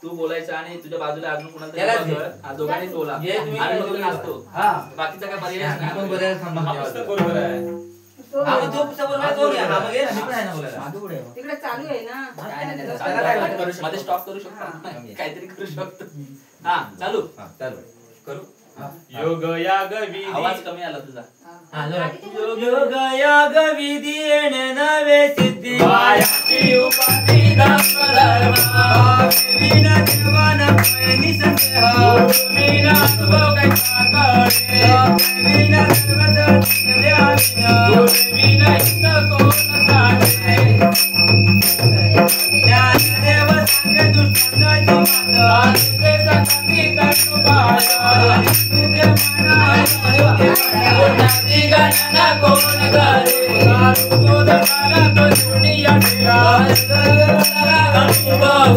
तू बोलायचं आणि तुझ्या बाजूला अजून कोणाला दोघांनी बोला आणि मग नाचतो. बाकीचा काय पर्याय नाही. बरोबर आहे. मध्ये स्टॉप करू शकतो, काहीतरी करू शकतो. हा चालू करू. योग याग विधी आवाज कमी आला तुझा. योग याग विधी येणे नवे सिद्धी मायाची उपाधी धर्मा विना देवान निसंदेह विना अनुभव कैसा करे विना सर्वत्र विना हित कोण साधे ज्ञानदेव सांगे दुष्टांची माता ते संगती तत्पाया कोणाची गणना कोण करे बोध झाला तो दुनिया ठेवा अनुभव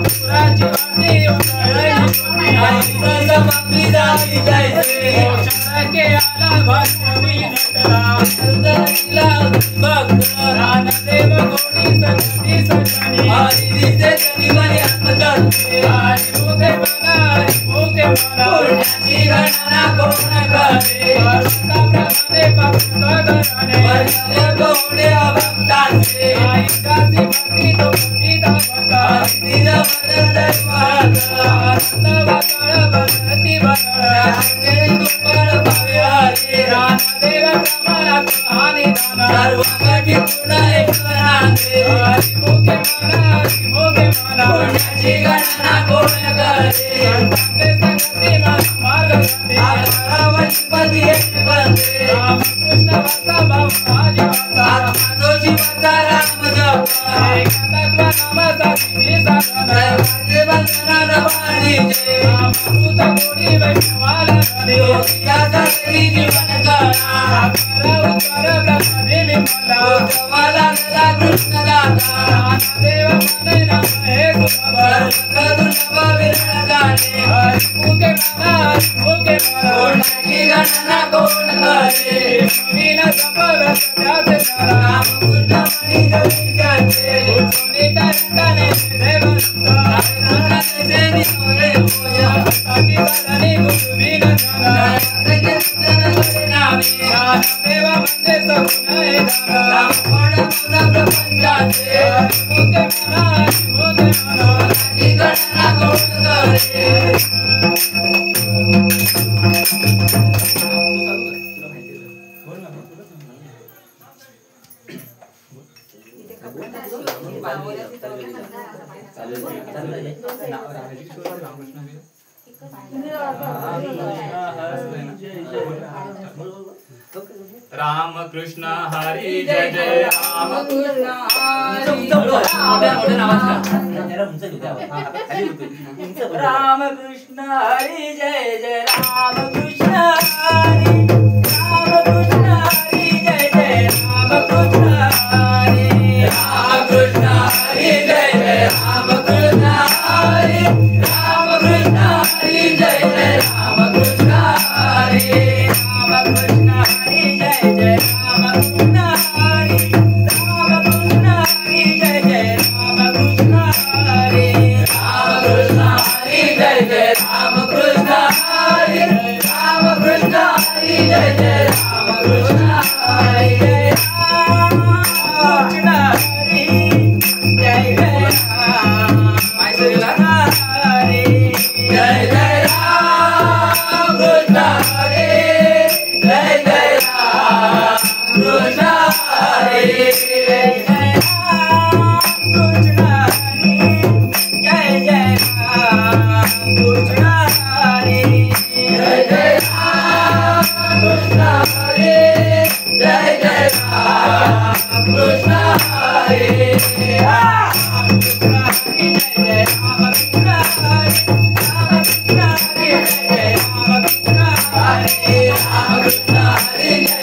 पुराची वाटी उतरली जावी जायचे के आला भाषवी नटला भक्त रानदेव गोडी संगती सजनी हरिचे जनिवनी आत्मचर्चे हरि मुखे बना पुण्याची गणना कोण करे प्रमाणे भक्त घराणे गोडे भक्तांचे ऐकासी भक्ती तो भक्ती दाखवता तिज बदल दर्शवता भक्ती बदल दुर्बल भावे हरे रानदेव प्रमाण कहाणी दान सर्वकटी पूर्ण एक रांगे हरिमुखे मना पुण्याची गणना कोण करे संगती मार्ग वनस्पती एक बनते रामकृष्ण भक्त भावनाजी वाचा जोशी वाचा राम जप एकात्व नामाचा किती साधना बंधनान पाणीचे अमृत कोडी वैष्णवाला योगियाचा तरी जीवन करा उत्तर ब्रह्मने विमला जवाला गला कृष्ण दाता देव मने नाम हे सुखबर दुर्लभ विरळ गाणे हरिमुखे मना कोणाची गणना कोण करे विना संभव त्याचे रामकृष्ण मनी जगते सुनीता रंगाने देवता रंगाने निहोळे होया साची गाणी गुरुविन जाना नामी देव म्हणजे सगुण हे दाना कोण प्रपंचाचे हरिमुखे मना कोणाची गणना कोण करे. राम कृष्ण हरी जय जय राम कृष्ण राम कृष्ण हरी जय जय राम कृष्ण हरी राम कृष्ण हरी जय जय राम कृष्ण हरी राम कृष्ण हरी जय जय राम कृष्ण हरी राम कृष्ण हरी जय जय राम कृष्ण हरी राम कृष्ण हरी जय जय राम कृष्ण हरी राम कृष्ण हरी जय जय राम कृष्ण हरी राम कृष्ण हरी जय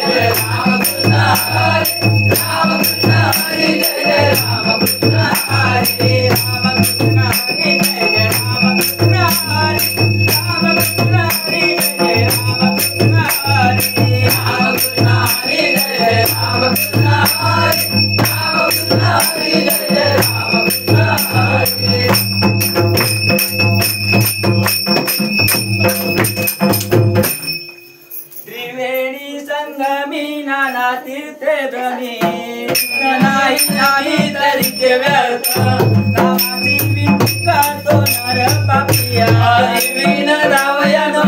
जय राम कृष्ण हरी राम कृष्ण हरी जय जय राम कृष्ण हरी जय जय राम कृष्ण हरी जय जय राम कृष्ण हरी त्रिवेणी संगमी नाना तीर्थे भ्रमी नाही नाही तरी ते व्यर्थ नामाची विण करतो नर पापिया विण रावया न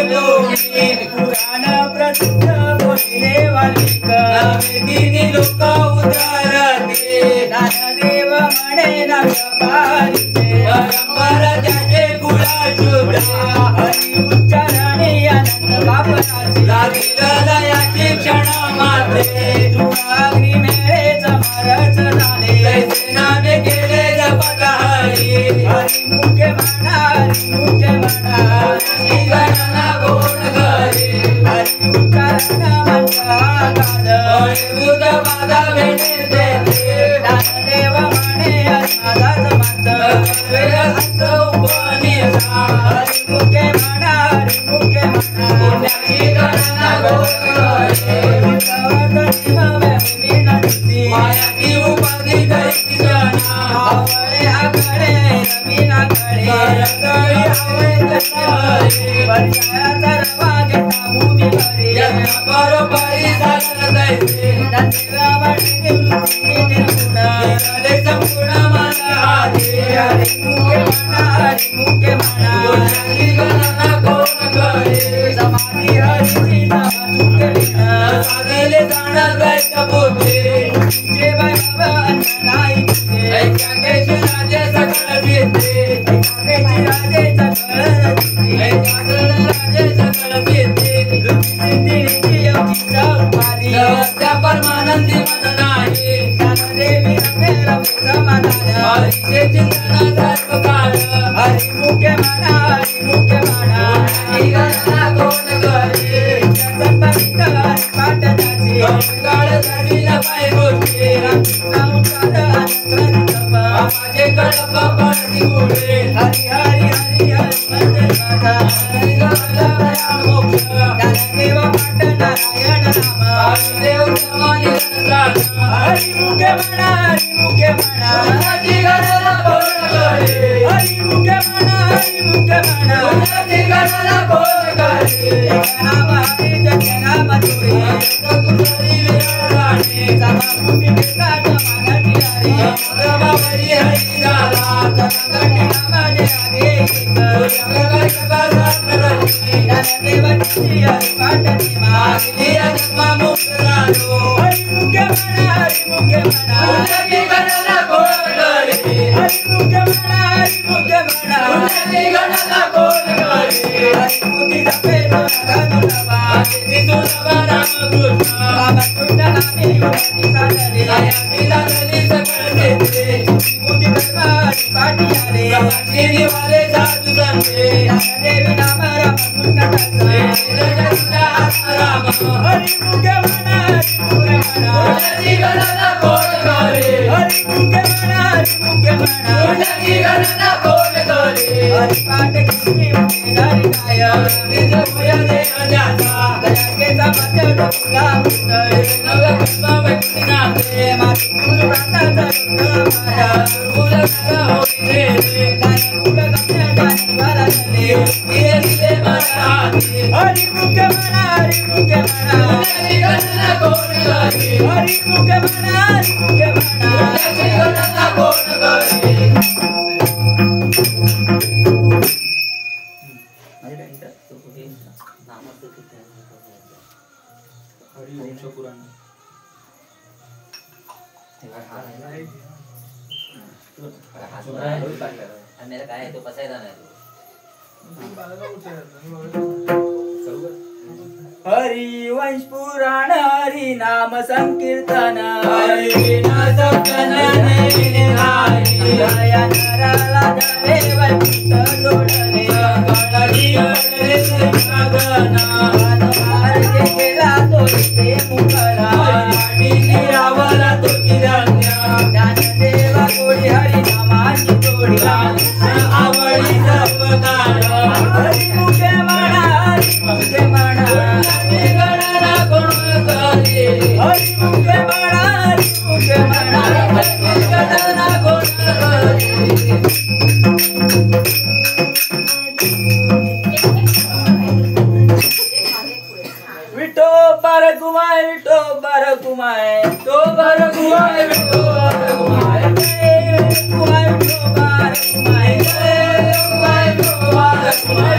भूमी पुराण प्रसिद्ध बोलले वाल्मिक वेदीनी लोक उतरते ज्ञानदेव म्हणे नागपालीचे परंपरा त्याचे कुळा शुद्ध हरी उच्चारणे आनंद बापनाची लागील लयाची क्षण मात्रे तुकाग्नी मेळेच मारच झाले तैसे नामे केले जपत हरी हरी मुखे म्हणा हरी मुखे म्हणा हरी गणना गोड घरी हरी उच्चारण म्हणता गाद बुध बाधा भेटे देते ज्ञानदेव म्हणे हरी माझाच मात हस्त उपनिषा हरी मुखे म्हणा हरी मुखे म्हणा पुण्याची गणना गोड घरी मायाची उपाधी दैती जना आवळे आकडे नवीन आकडे रंगळी आवळे कटाळे परिचयाचा रवा घेता भूमी भरी यज्ञ बरोबरी साधन दैते ज्ञानेला वाटे निवृत्ती निर्गुण निराले संपूर्ण माझा हाती हरी मुखे म्हणा हरी मुखे म्हणा पुण्याची गणना कोण करे समाधी हरीची चुके विना साधेले जाणार दैत पोते तुझे वैभव नाही तुझे ऐकाकेची राजे सकळ सिद्धे ऐकाकेची राजे सकळ सिद्धे राजे सकळ सिद्धे सिद्धीची योगीचा उपाधी त्या परमानंदी मन नाही ज्ञानदेवी रमे रमे समाधान हरीचे चिंतन सर्व काळ हरी मुखे म्हणा हरी मुखे म्हणा हरी गणना कोण करे संपत्त हरी पाठ त्याची काळ धरलीला पाय गोष्टी रामकृष्ण उच्चार अनंत माझे कडप पडती गुळे हरी हरी हरी हरी मंत्र गाथा हरी गणना मोक्ष ज्ञानदेव पाठ नारायण नाम देव समानी हरी मुखे म्हणा हरी मुखे म्हणा पुण्याची गणना कोण करे हरी मुखे म्हणा हरी मुखे म्हणा पुण्याची गणना कोण करे नाम हरी जग नाम तुरी कुसरी विराणे समाभूमी विराट मानटी हरी बाबारी हरी झाला संकटी नामाने आगे ज्ञानदेवाची हरी पाठची मागली जन्म मुक्त झालो हरी मुखे म्हणा हरी मुखे म्हणा पुण्याची गणना कोण करे हरी मुखे म्हणा हरी मुखे म्हणा पुण्याची गणना कोण करे हरी मुठी जपे गणुलवा श्रीसुलभा रामकृष्ण रामकृष्ण नामे युगाची साधने आयाची लागली सकळ देते मुठी गणवारी पाठी आले गावाची निवाले साधू संते ज्ञानदेवी नाम रामकृष्ण टाकले राम हरी मुखे म्हणा हरी मुखे म्हणा पुण्याची गणना कोण करे हरी मुखे म्हणा हरी मुखे म्हणा पुण्याची गणना कोण करे हरी पाठ किती मुखे धरी काय निजभूय दे अजाता दयाकेचा माथ्यावर फुला उतरे नव्या पुष्प व्यक्ती नाते माती गुरु प्रांताचा रुद्र माया गुरु सगळं होई रे गाय गुरु गमण्याच्या निवाला चले दिले दिले माझ्या हाती हरी मुखे म्हणा हरी मुखे म्हणा पुण्याची गणना कोण करे हरी मुखे म्हणा हरी मुखे म्हणा पुण्याची गणना कोण करे वंश पुराण मेरा काय तो बसायला नाही हरी वंश पुराण हरी नाम संकीर्तन हरी नराला जावे वैकुंठ जोडले मार्गे गेला तो ते मुखडा गिरावला तो चिरंग्या ज्ञानदेवा गोडी हरी नामाची जोडी आवडी सर्वकाळ हरी मुखे म्हणा हरी मुखे म्हणा गणना कोण करे हरी मुखे म्हणा हरी मुखे म्हणा गणना कोण करे विठो बर कुमाय तो बर कुमाय विठो बर कुमाय कुमाय विठो बर कुमाय कुमाय विठो बर कुमाय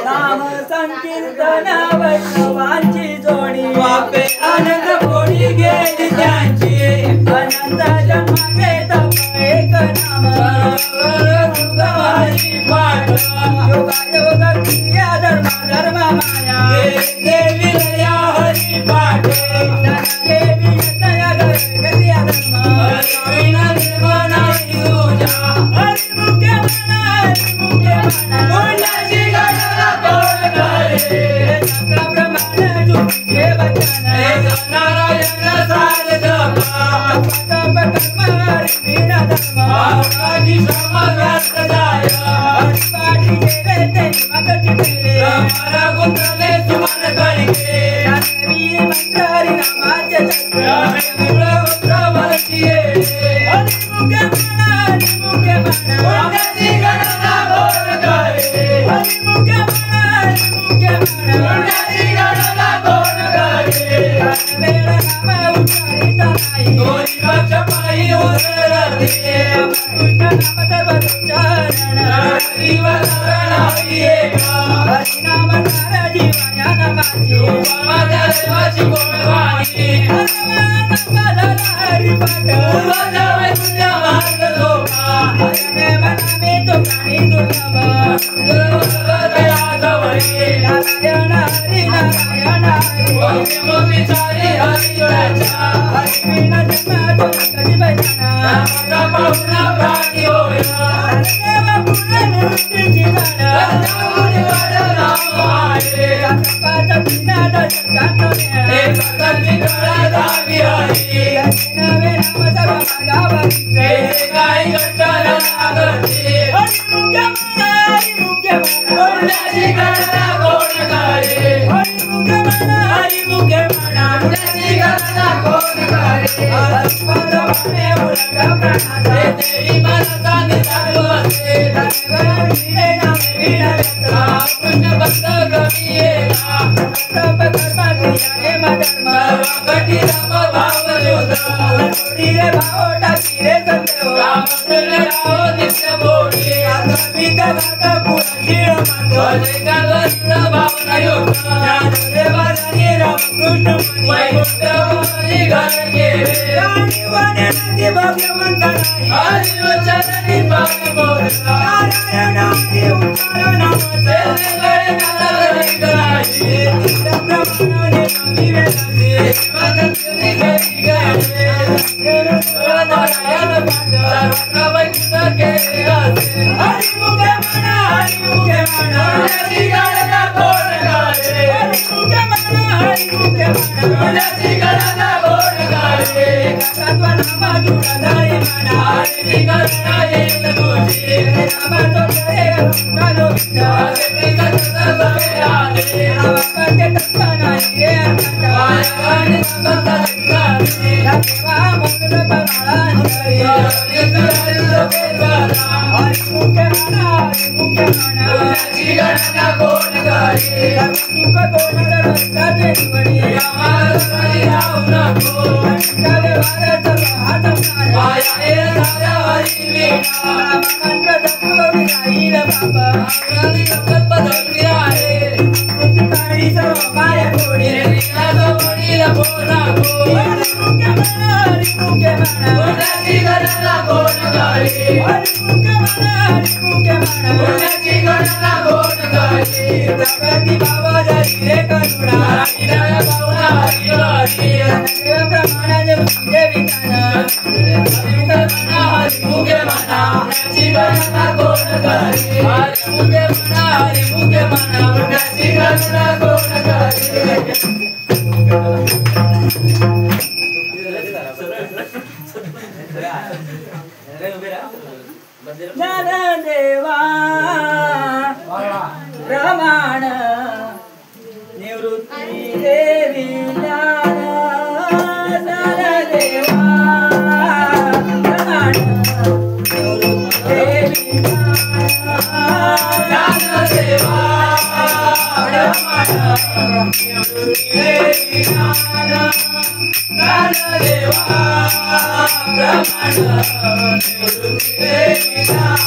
नाम संकीर्तन वैष्णवांची जोडी वापे आनंद कोणी गेली त्यांची अनंत जन्मागे तप एक नाम हरी पाठ योगा योग क्रिया धर्म धर्म माया देवी लया हरी पाठ देवी यज्ञ क्रिया धर्म विना देव नाही तुझ्या हरी मुखे म्हणा कोणाची गणना कोण करे ब्रह्मांड जुगे वचन नारायण साध जपा तप कर्म विना धर्म आजी समव्यस्त जाय हरिपाठी गेले ते मगची पेले हमारा गुंतले सुमन कळके देवी मंत्र हरि नामाचे चक्र विप्र उत्र वरचिये हरि मुखे म्हणा कोणाची गणना कोण करे हरि मुखे म्हणा कोणाची गणना कोण करे वेळ नाम उच्चारित नाही दोन्ही पक्ष पायी उतरते कृष्ण नाम सर्व उच्चारण जीव शरण हरी एक हरि नाम तार जीवाया नमाची माझ्या देवाची कोणवाणी हरि पाठ जावे तुझ्या मार्ग सोपा हरणे मनामे तो प्राणी दुर्लभ दया गवळी नारायण हरी मोती चारी हरी जोड्याच्या हरी विना जन्म तो कधी बचाना पाहुणा प्राणी होया देव पुणे मुक्तीची झाड पाच दिनाद जगात एक कधी कळा दावी हरी नवे नाम सर्व मागावरी काही घटना नागती हरी मुखे म्हणा कोणाची गणना कोण करे हरी मुखे म्हणा कोणाची गणना कोण करे पदपणे उलट प्राणाचे देवी मनसा निराळू असते धर्मवीरे नामे वीणवेत्र कृष्ण भक्त गमियेला तप कर्म क्रिया हे धर्म सर्व कठी राम भाव योद्धा रे भाव टाकी रे संत रामकृष्ण राव नित्य बोली गीता गाता कुळशीळ मात भजे गालो भावना योग ज्ञानदेवा जानी रामकृष्ण वैकुंठवाणी घर गेले राणी वाणे नदी भगवंत नाही हरी वचनी पाणी बोलला नारायण हरी उच्चार नामाचे गळे नारायण गणाई प्रमाणाने नवी वेदाचे भक्ती घरी गए नारायण सर्वत्र वैकुंठ केले असे हरी मुखे म्हणा हरी मुखे म्हणा पुण्याची गणना कोण गाले हरी मुखे म्हणा हरी मुखे म्हणा पुण्याची गणना कोण गाले तत्व नामा जुळधारी म्हणा हरी गणना येईल तुझी नामाचो जय चालो विठ्ठल भक्ती सत्य सगळे आले नामाचे तत्व नाही रे आणि संत दिसणारे या देवा म्हणून पराळा हरी हरी सगळे हरी मुखे म्हणा हरी मुखे म्हणा पुण्याची गणना कोण गाले सुख कोणाला रस्त्याचे निवडी आम्हाला सगळी राहू नको काले वाऱ्याचा हात मारा माया साऱ्या हरी वीणा मंत्र जपलो जाईल बाबा आम्हाला संकल्प धरली आहे कृतिकारी सर्व माया कोडी वीणाचं वडील बोला गो हरी मुखे म्हणा हरी मुखे म्हणा पुण्याची गणना कोण गाले हरी मुखे म्हणा हरी मुखे म्हणा पुण्याची गणना कोण गाले जगती बाबा जरी रे करुणा हरिराया पाहुणा हरी हरी देव प्रमाणाने तुझे विधान हरी गणना हरी मुखे म्हणा पुण्याची गणना कोण गाले हरी मुखे म्हणा हरी मुखे म्हणा पुण्याची गणना कोण गाले ज्ञानदेवा प्रमाण निवृत्ती देवी ज्ञान ज्ञानदेवा प्रमाण निवृत्ती देवी ज्ञानदेवा प्रमाण निवृत्ती देवी ज्ञान ज्ञानदेवा प्रमाण निवृत्ती देवी ज्ञान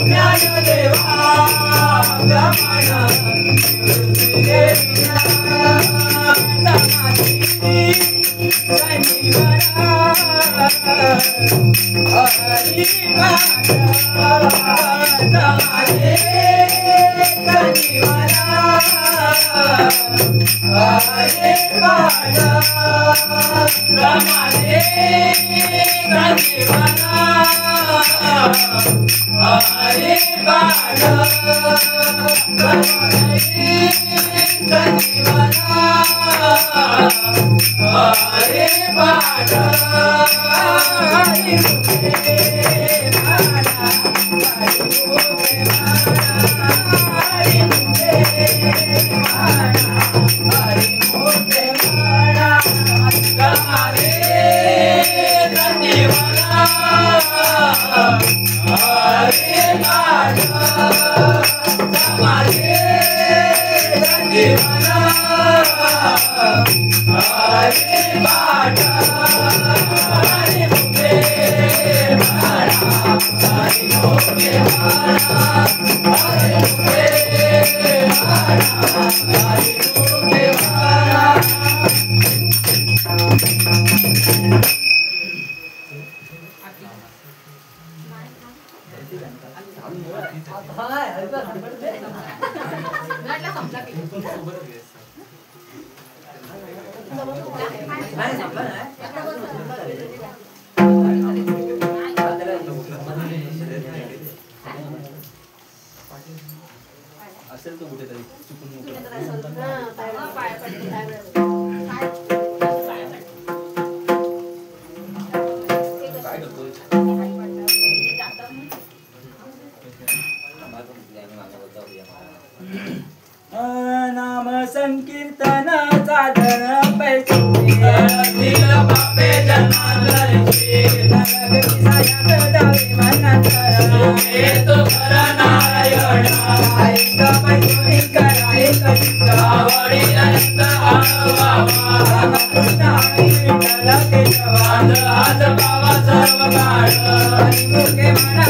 ज्ञानदेवा प्रमाण निवृत्ती देवी ज्ञान ज्ञानदेवा प्रमाण निवृत्ती देवी असेल तो कुठेतरी चुकून काय करतोय नाम संकीर्तन साधन दिल पापे जन्मांतरची जगती सायात जावे मनांतर तो खरा नारायण आईचा पैसोनी कराय कलिंग आवडी अनंत अनुभवा रामकृष्ण हरी विठ्ठल केशवा आज पावा सर्व काळ मुखे म्हणा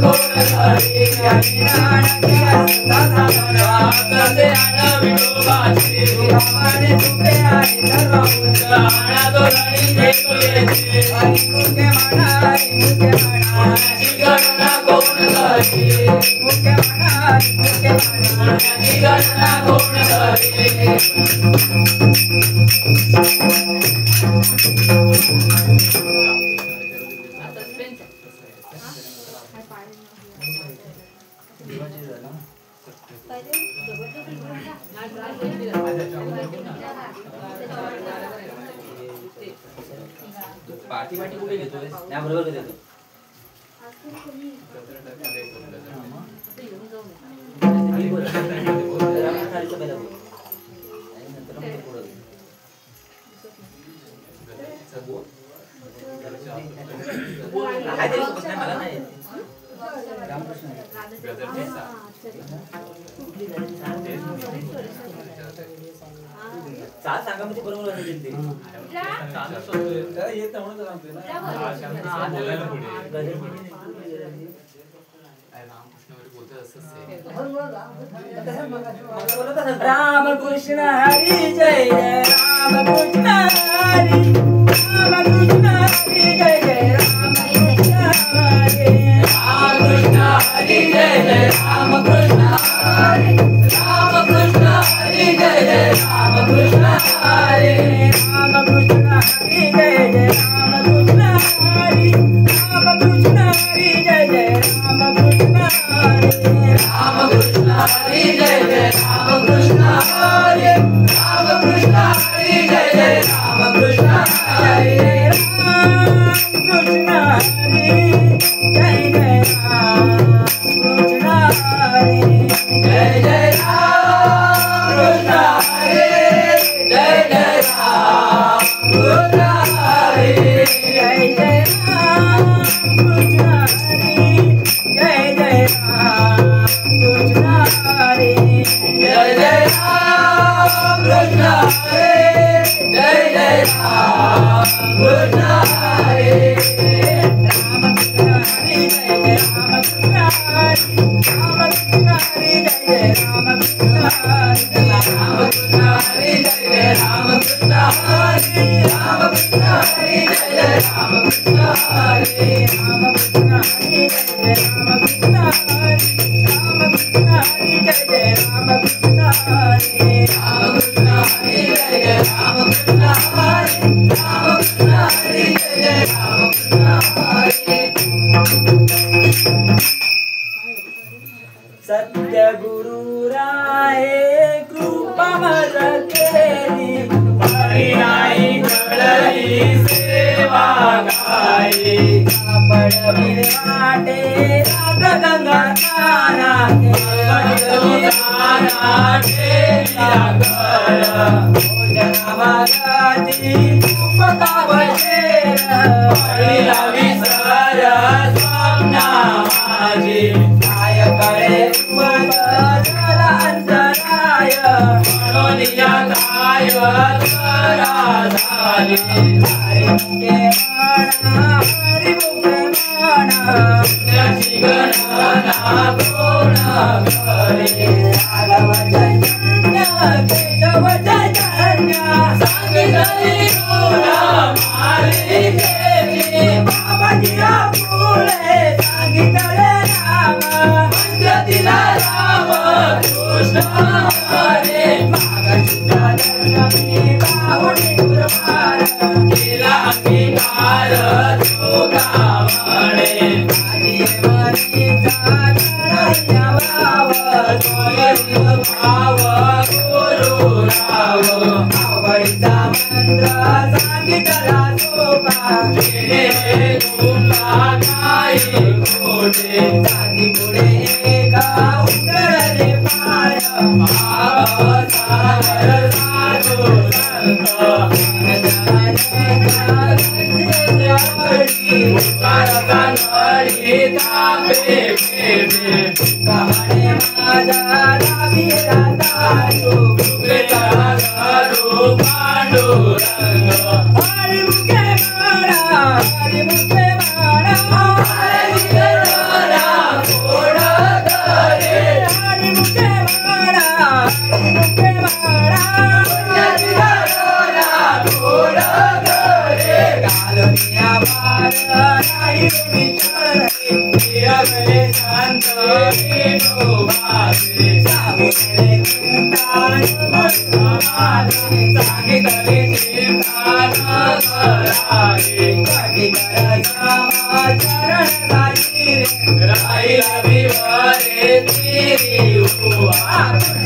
गोड हरी ज्ञानाची असता साधना तसे आण विठोबाचे रामाने तुपे आहे सर्व आणा तो रणी घेतो येते मुखे म्हणा पुण्याची गणना कोण करी मुखे म्हणा पुण्याची गणना कोण करी पाठी पाठी कुठे घेतोय त्या बरोबर देतो मला नाही चाल सांगा म्हणजे बरोबर असेल ते येत म्हणून सांगतोय राम कृष्ण हरी जय जय राम कृष्ण हरी राम कृष्ण हरी जय जय राम कृष्ण हरी राम कृष्ण हरी जय जय राम कृष्ण हरी राम कृष्ण हरी जय जय राम कृष्ण हरी राम कृष्ण हरी जय जय राम कृष्ण हरी राम कृष्ण हरी जय जय राम कृष्ण हरी राम कृष्ण हरी जय जय राम कृष्ण हरी राम कृष्ण हरी जय जय राम कृष्ण हरी राम कृष्ण हरी जय जय राम कृष्ण हरी जय जय राम कृष्ण हरी जय जय राम कृष्ण हरी जय जय राम कृष्ण हरी जय जय राम कृष्ण हरी जय जय राम कृष्ण हरी जय जय राम कृष्ण हरी राम कृष्ण हरी जय जय राम कृष्ण हरी राम कृष्ण हरी जय जय राम कृष्ण हरी राम कृष्ण हरी जय जय राम कृष्ण हरी राम कृष्ण हरी जय जय राम कृष्ण हरी राम कृष्ण हरी जय जय राम कृष्ण हरी राम कृष्ण हरी जय जय राम कृष्ण हरी राम कृष्ण हरी जय जय राम कृष्ण हरी राम कृष्ण हरी जय जय राम कृष्ण हरी सत्य गुरु राहे कृपा मर केली हरिनाई कळई सेवा गाई पडवीर वाटे राग गंगा तारा भोजनावादी काय कळे अंतराय हरि मुखे म्हणा राघव चैतन्य केशव चैतन्य बाबाजीरा फुले सांगितले राम मागशुद्धादशमी बाहुडी गुरुवार भाव गुरु पुरावं आवडीचा मंत्र सांगितला सोपा जाती पुढे एका उतरले पार सागर साधू कमळे माझा रावीरा तारू पांडुरंग हरिमुखे माळा हरिमुखे माळा हरिमुखे माळा कोण करे हरिमुखे माळा हरिमुखे माळा कोण करे कालनिया बार नाही विचारले अगले शांत विनोबाचे सांगितले चिंतान सांगितले चिंतान करावे कटी करायचा चरण राहिला विवारे तिरी हुआ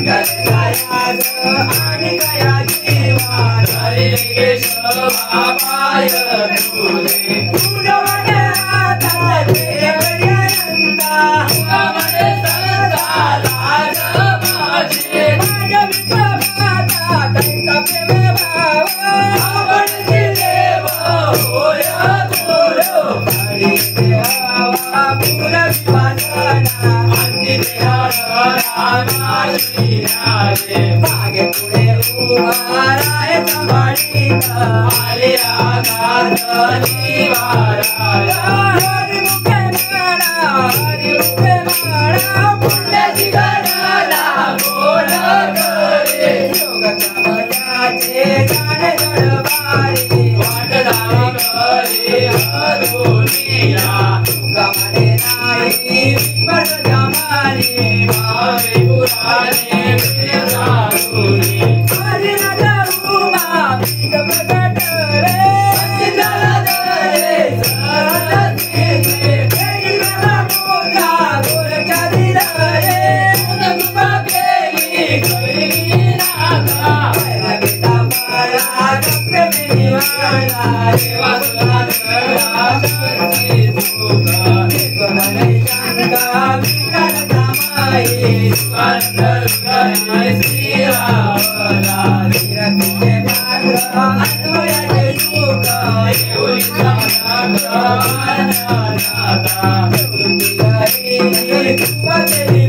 गरजायाच आणि गया जीवा हरे केशवा पाय तुझे तुझवणे हातात देवयंता तुझवणे संता लाज माझे माझ्या विठोबाचा त्यांचा प्रेम भाव आवडती देव होय गुरु हरी देवा फुल विवादना अंती देवाचे मागे पुढे उभा राहायचा माणिक आले आघात निवाराया हरिमुखे माळा हरिमुखे माळा पुण्याची गणना कोण करे योगक्षमताचे जाणे जडबारी वाट दावी करे दुनिया गमने नाही विश्वास जमाने भावे पुराणे बिरजागुनी हरिनाथ उमा बीज प्रकट रे हरिनाथ रे सरस्वती देवीला मोगा गोरच्या दिला रे कृपा केली गैरी नाथा लागेता पारा प्रेमी वाला देवा तुला धरा शक्ती सुगा कोणाने शंका विचारता माई सुंदर गणेश श्रीरावला विरक्तीचे पात्र अन्वयाचे सुख एवढीचा नाथा वृत्ती हरी कृपा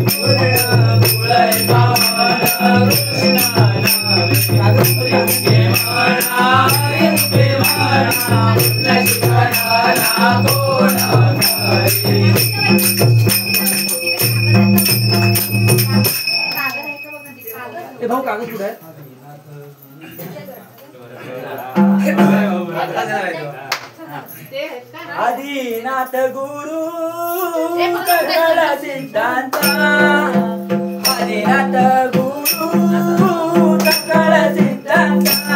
पूर्ण कुळय पावन कृष्णा नावे म्हणा हरिमुखे म्हणा लक्ष्मणाला कोण करे भाऊ कागद कुठे आदिनाथ गुरु कळला सिद्धांता आदिनाथ गुरु कळला सिद्धांता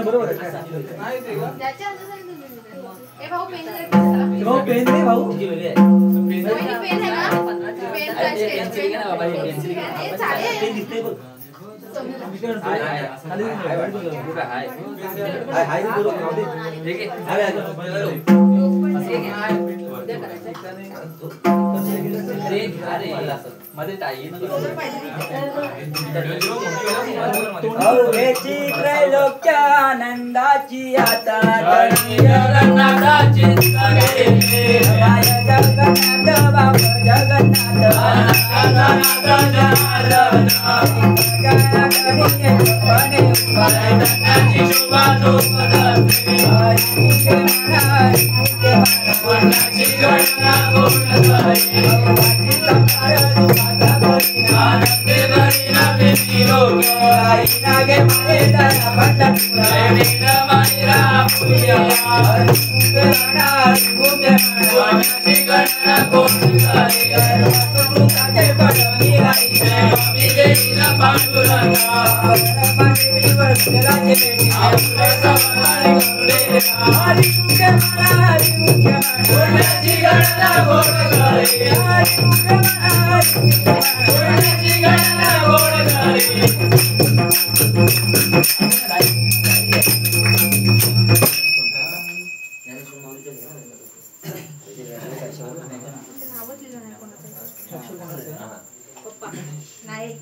बरोबर भाऊ पेन दे भाऊ पेन दे भाऊ किती वेळी आहे पेन आहे ना पेन पेन्सिल घे ना बाबा पेन्सिल घे चालेल दिसते बघ हाय हाय हाय करू ठीक आहे अरे मध्ये ताई अवघेची त्रैलोक्यानंदाची आता जगन्नाथाची माय जगन्नाथ बाबा जगन्नाथाची शोभा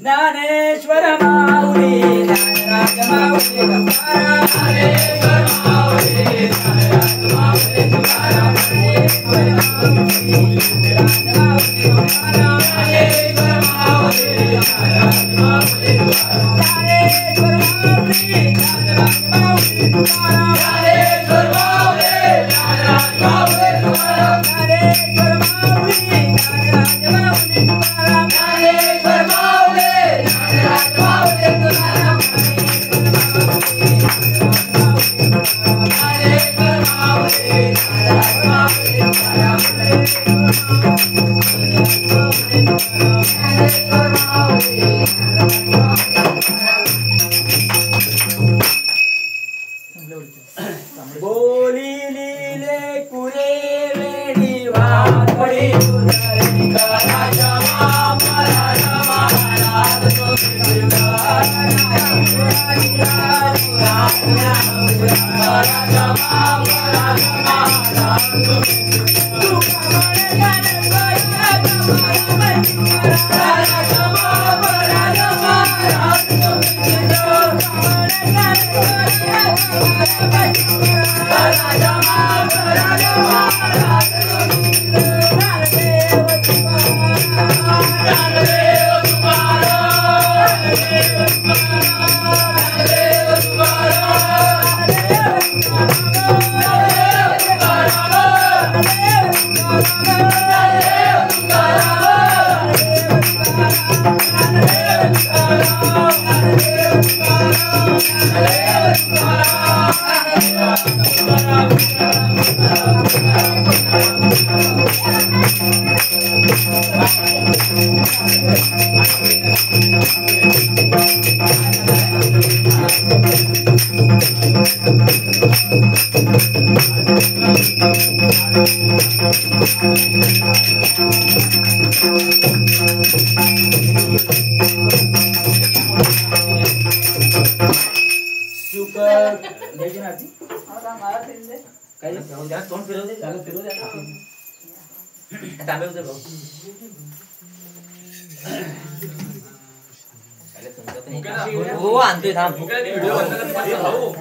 ज्ञानेश्वर माऊली ज्ञानराज माऊली ज्ञानेश्वर माऊली ज्ञानराज माऊली ज्ञानेश्वर माऊली ज्ञानराज माऊली ज्ञानेश्वर माऊली ज्ञानराज माऊली ज्ञानेश्वर माऊली ज्ञानराज माऊली ज्ञानेश्वर माऊली ज्ञानराज माऊली ज्ञानेश्वर माऊली ज्ञानराज माऊली ज्ञानेश्वर माऊली बोली लीले कुरे वेणी वाकडी उदरी राजा मामा राजा महाराज तो राजा मामा राजा महाराज तो तू कमरे गाने राजा मामा राजा महाराज तो तोंड फिरव दे तांबे उचल भाऊ हो आणतोय थांब व्हिडिओ बंद कर भाऊ